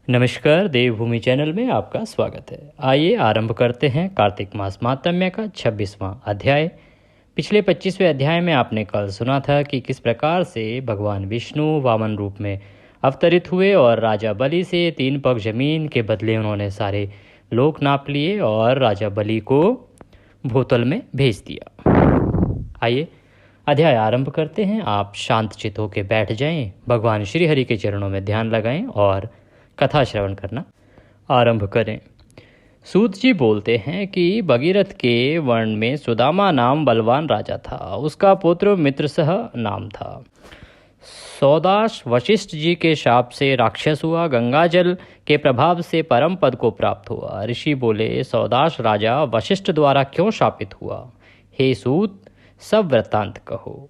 नमस्कार, देवभूमि चैनल में आपका स्वागत है। आइए आरंभ करते हैं कार्तिक मास महात्म्य का 26वां अध्याय। पिछले 25वें अध्याय में आपने कल सुना था कि किस प्रकार से भगवान विष्णु वामन रूप में अवतरित हुए और राजा बलि से 3 पग जमीन के बदले उन्होंने सारे लोक नाप लिए और राजा बलि को भूतल में भेज दिया। आइए अध्याय आरंभ करते हैं। आप शांत चित्त होकर बैठ जाएं, भगवान श्री हरि के चरणों में ध्यान लगाएं और कथा श्रवण करना आरंभ करें। सूत जी बोलते हैं कि भगीरथ के वर्ण में सुदामा नाम बलवान राजा था। उसका पुत्र मित्रसह नाम था। सौदाश वशिष्ठ जी के शाप से राक्षस हुआ, गंगा जल के प्रभाव से परम पद को प्राप्त हुआ। ऋषि बोले, सौदाश राजा वशिष्ठ द्वारा क्यों शापित हुआ? हे सूत, सब वृत्तांत कहो।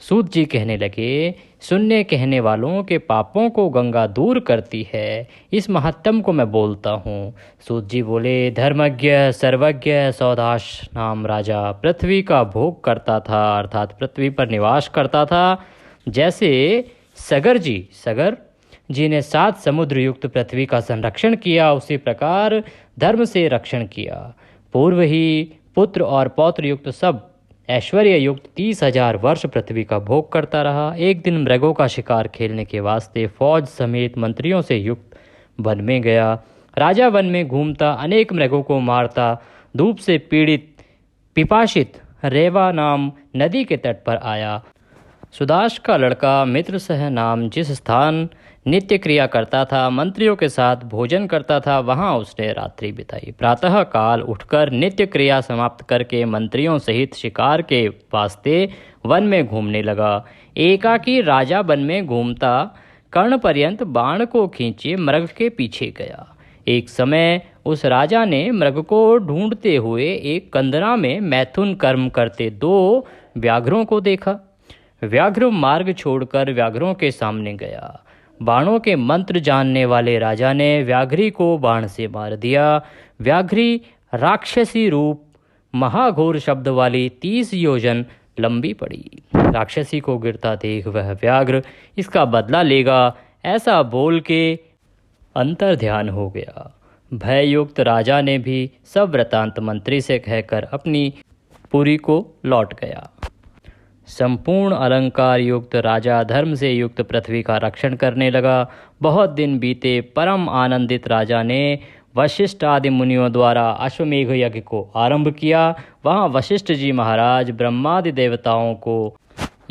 सूत जी कहने लगे, सुनने कहने वालों के पापों को गंगा दूर करती है, इस महत्तम को मैं बोलता हूँ। सूत जी बोले, धर्मज्ञ सर्वज्ञ सौदाश नाम राजा पृथ्वी का भोग करता था, अर्थात पृथ्वी पर निवास करता था। जैसे सगर जी ने 7 समुद्र युक्त पृथ्वी का संरक्षण किया, उसी प्रकार धर्म से रक्षण किया। पूर्व ही पुत्र और पौत्र युक्त सब ऐश्वर्य युक्त 30,000 वर्ष पृथ्वी का भोग करता रहा। एक दिन मृगों का शिकार खेलने के वास्ते फौज समेत मंत्रियों से युक्त वन में गया। राजा वन में घूमता अनेक मृगों को मारता, धूप से पीड़ित पिपासित रेवा नाम नदी के तट पर आया। सुदाश का लड़का मित्र सह नाम जिस स्थान नित्य क्रिया करता था, मंत्रियों के साथ भोजन करता था, वहां उसने रात्रि बिताई। प्रातः काल उठकर नित्य क्रिया समाप्त करके मंत्रियों सहित शिकार के वास्ते वन में घूमने लगा। एकाकी राजा वन में घूमता कर्ण पर्यंत बाण को खींचे मृग के पीछे गया। एक समय उस राजा ने मृग को ढूंढते हुए एक कंदरा में मैथुन कर्म करते 2 व्याघ्रों को देखा। व्याघ्र मार्ग छोड़कर व्याघ्रों के सामने गया। बाणों के मंत्र जानने वाले राजा ने व्याघ्री को बाण से मार दिया। व्याघ्री राक्षसी रूप महाघोर शब्द वाली 30 योजन लंबी पड़ी। राक्षसी को गिरता देख वह व्याघ्र इसका बदला लेगा ऐसा बोल के अंतर ध्यान हो गया। भययुक्त राजा ने भी सब वृतांत मंत्री से कहकर अपनी पुरी को लौट गया। संपूर्ण अलंकार युक्त राजा धर्म से युक्त पृथ्वी का रक्षण करने लगा। बहुत दिन बीते। परम आनंदित राजा ने वशिष्ठ आदि मुनियों द्वारा अश्वमेघ यज्ञ को आरंभ किया। वहाँ वशिष्ठ जी महाराज ब्रह्मादि देवताओं को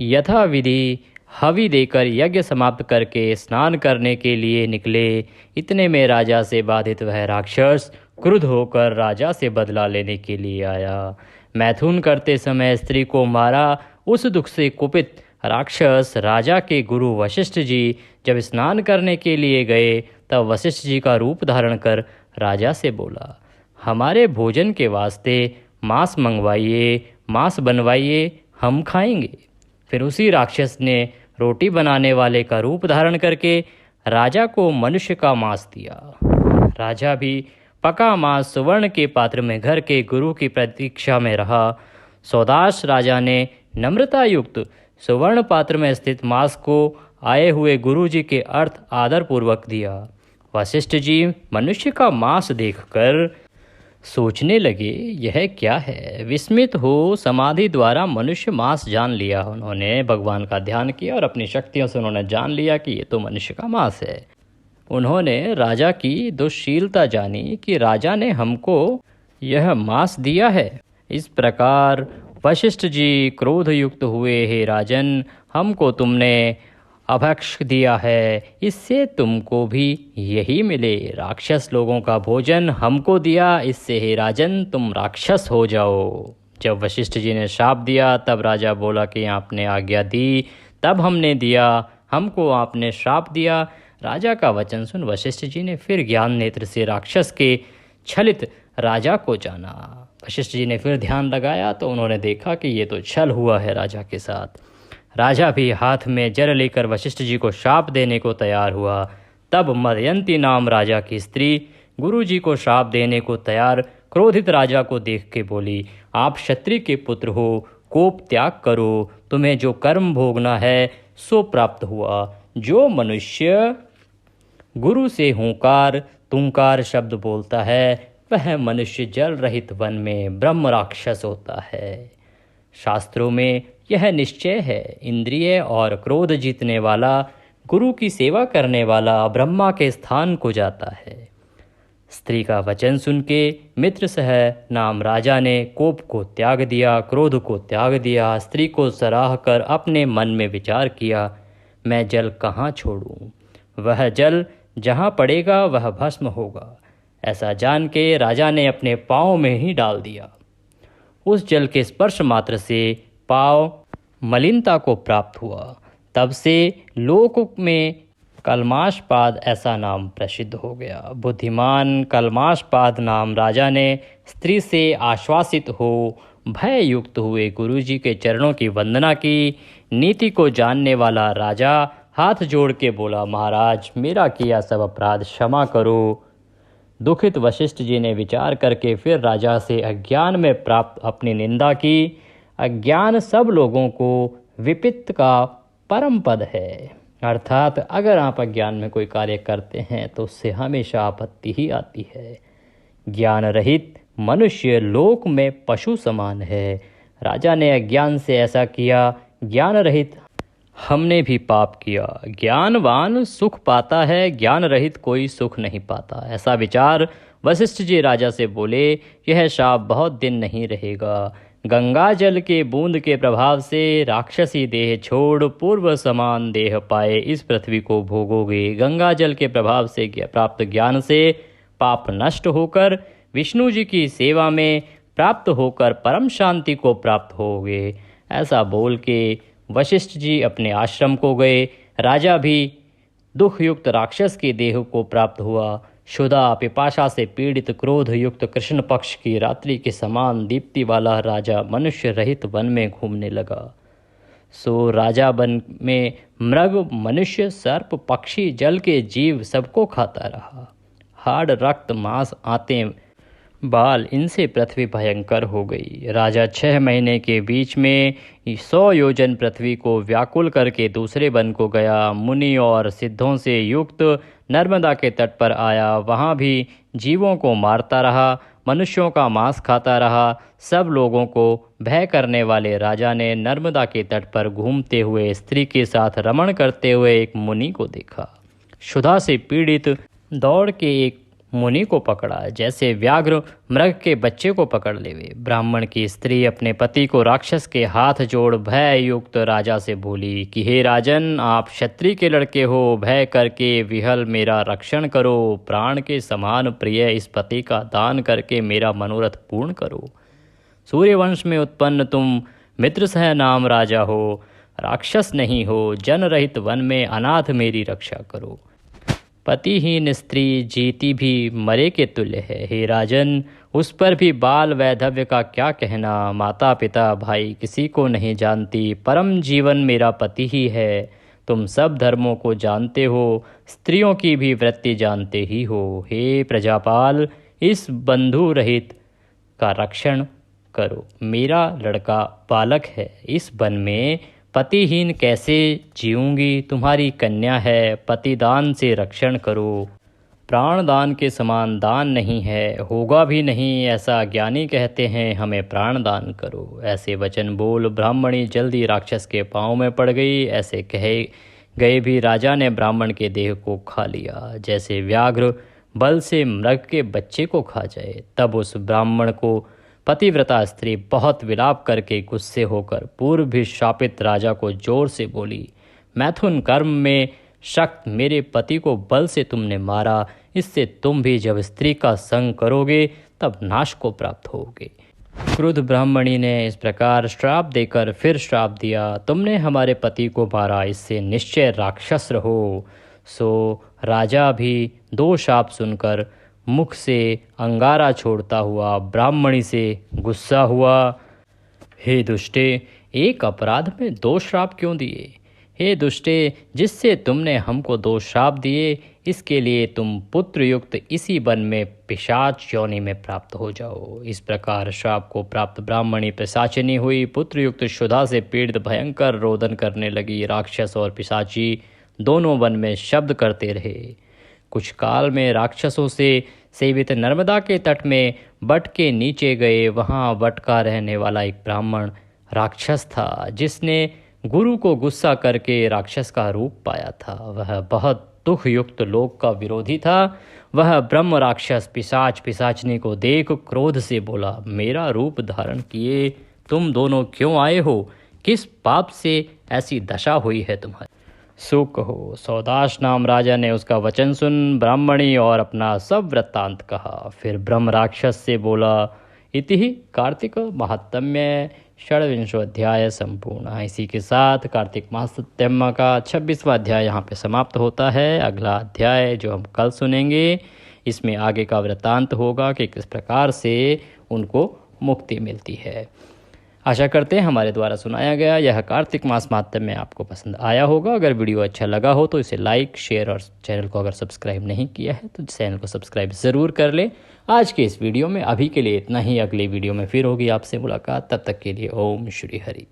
यथाविधि हवि देकर यज्ञ समाप्त करके स्नान करने के लिए निकले। इतने में राजा से बाधित वह राक्षस क्रुद्ध होकर राजा से बदला लेने के लिए आया। मैथुन करते समय स्त्री को मारा। उस दुख से कुपित राक्षस राजा के गुरु वशिष्ठ जी जब स्नान करने के लिए गए, तब वशिष्ठ जी का रूप धारण कर राजा से बोला, हमारे भोजन के वास्ते मांस मंगवाइए, मांस बनवाइए, हम खाएंगे। फिर उसी राक्षस ने रोटी बनाने वाले का रूप धारण करके राजा को मनुष्य का मांस दिया। राजा भी पका मांस सुवर्ण के पात्र में घर के गुरु की प्रतीक्षा में रहा। सौदाश राजा ने नम्रता युक्त सुवर्ण पात्र में स्थित मांस को आए हुए गुरु जी के अर्थ आदर पूर्वक दिया। वशिष्ठ जी मनुष्य का मांस देखकर सोचने लगे, यह क्या है? विस्मित हो समाधि द्वारा मनुष्य मांस जान लिया। उन्होंने भगवान का ध्यान किया और अपनी शक्तियों से उन्होंने जान लिया कि ये तो मनुष्य का मांस है। उन्होंने राजा की दुश्शीलता जानी कि राजा ने हमको यह मांस दिया है। इस प्रकार वशिष्ठ जी क्रोध युक्त हुए, हे राजन, हमको तुमने अभक्ष दिया है, इससे तुमको भी यही मिले। राक्षस लोगों का भोजन हमको दिया, इससे हे राजन तुम राक्षस हो जाओ। जब वशिष्ठ जी ने शाप दिया तब राजा बोला कि आपने आज्ञा दी तब हमने दिया, हमको आपने श्राप दिया। राजा का वचन सुन वशिष्ठ जी ने फिर ज्ञान नेत्र से राक्षस के छलित राजा को जाना। वशिष्ठ जी ने फिर ध्यान लगाया तो उन्होंने देखा कि ये तो छल हुआ है राजा के साथ। राजा भी हाथ में जल लेकर वशिष्ठ जी को शाप देने को तैयार हुआ। तब मदयंती नाम राजा की स्त्री गुरु जी को शाप देने को तैयार क्रोधित राजा को देख के बोली, आप क्षत्रिय के पुत्र हो, कोप त्याग करो, तुम्हें जो कर्म भोगना है सो प्राप्त हुआ। जो मनुष्य गुरु से हुंकार तुंकार शब्द बोलता है, वह मनुष्य जल रहित वन में ब्रह्म राक्षस होता है। शास्त्रों में यह निश्चय है, इंद्रिय और क्रोध जीतने वाला, गुरु की सेवा करने वाला ब्रह्मा के स्थान को जाता है। स्त्री का वचन सुन के मित्र सह नाम राजा ने कोप को त्याग दिया, क्रोध को त्याग दिया। स्त्री को सराह कर अपने मन में विचार किया, मैं जल कहाँ छोड़ूं? वह जल जहाँ पड़ेगा वह भस्म होगा। ऐसा जान के राजा ने अपने पाँव में ही डाल दिया। उस जल के स्पर्श मात्र से पाँव मलिनता को प्राप्त हुआ। तब से लोक में कलमाशपाद ऐसा नाम प्रसिद्ध हो गया। बुद्धिमान कलमाशपाद नाम राजा ने स्त्री से आश्वासित हो भय युक्त हुए गुरुजी के चरणों की वंदना की। नीति को जानने वाला राजा हाथ जोड़ के बोला, महाराज मेरा किया सब अपराध क्षमा करो। दुखित वशिष्ठ जी ने विचार करके फिर राजा से अज्ञान में प्राप्त अपनी निंदा की। अज्ञान सब लोगों को विपित्त का परम पद है, अर्थात अगर आप अज्ञान में कोई कार्य करते हैं तो उससे हमेशा आपत्ति ही आती है। ज्ञान रहित मनुष्य लोक में पशु समान है। राजा ने अज्ञान से ऐसा किया, ज्ञान रहित हमने भी पाप किया। ज्ञानवान सुख पाता है, ज्ञान रहित कोई सुख नहीं पाता। ऐसा विचार वशिष्ठ जी राजा से बोले, यह शाप बहुत दिन नहीं रहेगा। गंगा जल के बूंद के प्रभाव से राक्षसी देह छोड़ पूर्व समान देह पाए इस पृथ्वी को भोगोगे। गंगा जल के प्रभाव से प्राप्त ज्ञान से पाप नष्ट होकर विष्णु जी की सेवा में प्राप्त होकर परम शांति को प्राप्त होगे। ऐसा बोल के वशिष्ठ जी अपने आश्रम को गए। राजा भी दुखयुक्त राक्षस के देह को प्राप्त हुआ। क्षुधा पिपाशा से पीड़ित क्रोध युक्त कृष्ण पक्ष की रात्रि के समान दीप्ति वाला राजा मनुष्य रहित वन में घूमने लगा। सो राजा वन में मृग मनुष्य सर्प पक्षी जल के जीव सबको खाता रहा। हाड़ रक्त मांस आंतें बाल इनसे पृथ्वी भयंकर हो गई। राजा 6 महीने के बीच में 100 योजन पृथ्वी को व्याकुल करके दूसरे वन को गया। मुनि और सिद्धों से युक्त नर्मदा के तट पर आया। वहाँ भी जीवों को मारता रहा, मनुष्यों का मांस खाता रहा। सब लोगों को भय करने वाले राजा ने नर्मदा के तट पर घूमते हुए स्त्री के साथ रमण करते हुए एक मुनि को देखा। क्षुधा से पीड़ित दौड़ के एक मुनि को पकड़ा, जैसे व्याघ्र मृग के बच्चे को पकड़ लेवे। ब्राह्मण की स्त्री अपने पति को राक्षस के हाथ जोड़ भय युक्त राजा से बोली कि हे राजन, आप क्षत्रिय के लड़के हो, भय करके विहल मेरा रक्षण करो। प्राण के समान प्रिय इस पति का दान करके मेरा मनोरथ पूर्ण करो। सूर्यवंश में उत्पन्न तुम मित्रसह नाम राजा हो, राक्षस नहीं हो। जन रहित वन में अनाथ मेरी रक्षा करो। पतिहीन स्त्री जीती भी मरे के तुल्य है। हे राजन, उस पर भी बाल वैधव्य का क्या कहना। माता पिता भाई किसी को नहीं जानती, परम जीवन मेरा पति ही है। तुम सब धर्मों को जानते हो, स्त्रियों की भी वृत्ति जानते ही हो। हे प्रजापाल, इस बंधु रहित का रक्षण करो। मेरा लड़का बालक है, इस वन में पतिहीन कैसे जीऊंगी। तुम्हारी कन्या है, पतिदान से रक्षण करो। प्राण दान के समान दान नहीं है, होगा भी नहीं, ऐसा ज्ञानी कहते हैं। हमें प्राण दान करो। ऐसे वचन बोल ब्राह्मणी जल्दी राक्षस के पाँव में पड़ गई। ऐसे कहे गए भी राजा ने ब्राह्मण के देह को खा लिया, जैसे व्याघ्र बल से मृग के बच्चे को खा जाए। तब उस ब्राह्मण को पतिव्रता स्त्री बहुत विलाप करके गुस्से होकर पूर्व भी शापित राजा को जोर से बोली, मैथुन कर्म में शक्त मेरे पति को बल से तुमने मारा। इससे तुम भी जब स्त्री का संग करोगे तब नाश को प्राप्त होगे। क्रुद्ध ब्राह्मणी ने इस प्रकार श्राप देकर फिर श्राप दिया, तुमने हमारे पति को मारा, इससे निश्चय राक्षस रहो। सो राजा भी 2 शाप सुनकर मुख से अंगारा छोड़ता हुआ ब्राह्मणी से गुस्सा हुआ। हे दुष्टे, एक अपराध में 2 श्राप क्यों दिए? हे दुष्टे, जिससे तुमने हमको 2 श्राप दिए, इसके लिए तुम पुत्र युक्त इसी वन में पिशाच योनि में प्राप्त हो जाओ। इस प्रकार श्राप को प्राप्त ब्राह्मणी पिशाचिनी हुई। पुत्र युक्त क्षुधा से पीड़ित भयंकर रोदन करने लगी। राक्षस और पिशाची दोनों वन में शब्द करते रहे। कुछ काल में राक्षसों से सेवित नर्मदा के तट में वट के नीचे गए। वहाँ वट का रहने वाला एक ब्राह्मण राक्षस था, जिसने गुरु को गुस्सा करके राक्षस का रूप पाया था। वह बहुत दुख युक्त लोक का विरोधी था। वह ब्रह्म राक्षस पिशाच पिशाचनी को देख क्रोध से बोला, मेरा रूप धारण किए तुम दोनों क्यों आए हो? किस पाप से ऐसी दशा हुई है तुम्हारी? सो कहो। सौदाश नाम राजा ने उसका वचन सुन ब्राह्मणी और अपना सब वृत्तांत कहा। फिर ब्रह्म राक्षस से बोला, इति ही कार्तिक महात्म्य षड्विंशो अध्याय संपूर्ण। इसी के साथ कार्तिक महात्म्य का 26वां अध्याय यहाँ पे समाप्त होता है। अगला अध्याय जो हम कल सुनेंगे, इसमें आगे का वृत्तांत होगा कि किस प्रकार से उनको मुक्ति मिलती है। आशा करते हैं हमारे द्वारा सुनाया गया यह कार्तिक मास महात्म्य आपको पसंद आया होगा। अगर वीडियो अच्छा लगा हो तो इसे लाइक, शेयर और चैनल को अगर सब्सक्राइब नहीं किया है तो चैनल को सब्सक्राइब ज़रूर कर लें। आज के इस वीडियो में अभी के लिए इतना ही। अगले वीडियो में फिर होगी आपसे मुलाकात। तब तक के लिए ओम श्री हरि।